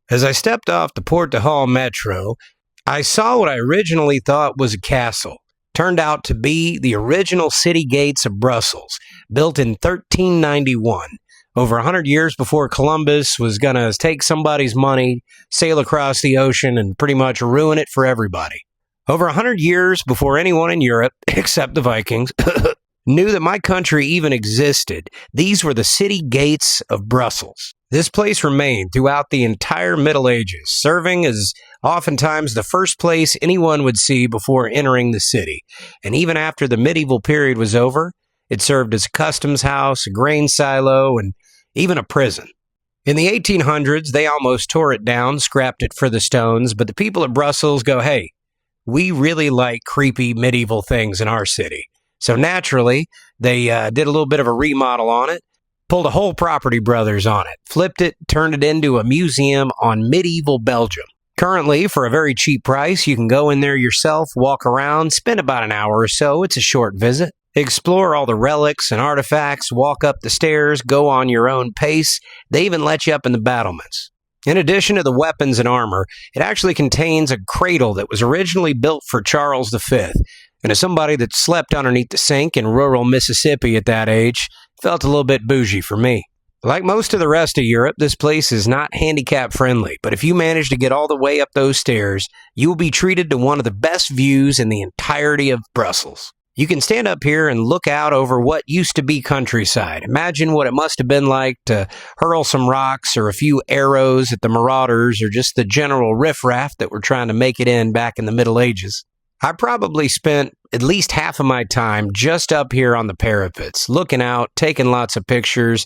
As I stepped off the Port De Hal metro, I saw what I originally thought was a castle. Turned out to be the original city gates of Brussels, built in 1391, over 100 years before Columbus was going to take somebody's money, sail across the ocean, and pretty much ruin it for everybody. Over 100 years before anyone in Europe, except the Vikings, knew that my country even existed, these were the city gates of Brussels. This place remained throughout the entire Middle Ages, serving as oftentimes the first place anyone would see before entering the city. And even after the medieval period was over, it served as a customs house, a grain silo, and even a prison. In the 1800s, they almost tore it down, scrapped it for the stones, but the people of Brussels go, hey, we really like creepy medieval things in our city. So naturally, they did a little bit of a remodel on it, pulled a whole Property Brothers on it, flipped it, turned it into a museum on medieval Belgium. Currently, for a very cheap price, you can go in there yourself, walk around, spend about an hour or so. It's a short visit. Explore all the relics and artifacts, walk up the stairs, go on your own pace. They even let you up in the battlements. In addition to the weapons and armor, it actually contains a cradle that was originally built for Charles V. And as somebody that slept underneath the sink in rural Mississippi at that age, felt a little bit bougie for me. Like most of the rest of Europe, this place is not handicap friendly, but if you manage to get all the way up those stairs, you will be treated to one of the best views in the entirety of Brussels. You can stand up here and look out over what used to be countryside. Imagine what it must have been like to hurl some rocks or a few arrows at the marauders or just the general riffraff that were trying to make it in back in the Middle Ages. I probably spent at least half of my time just up here on the parapets, looking out, taking lots of pictures,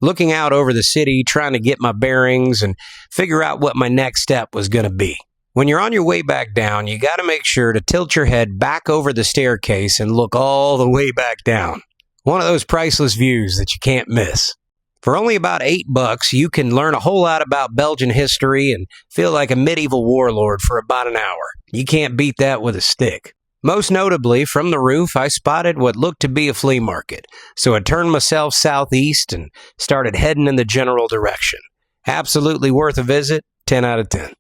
looking out over the city, trying to get my bearings and figure out what my next step was going to be. When you're on your way back down, you got to make sure to tilt your head back over the staircase and look all the way back down. One of those priceless views that you can't miss. For only about $8, you can learn a whole lot about Belgian history and feel like a medieval warlord for about an hour. You can't beat that with a stick. Most notably, from the roof, I spotted what looked to be a flea market, so I turned myself southeast and started heading in the general direction. Absolutely worth a visit, 10 out of 10.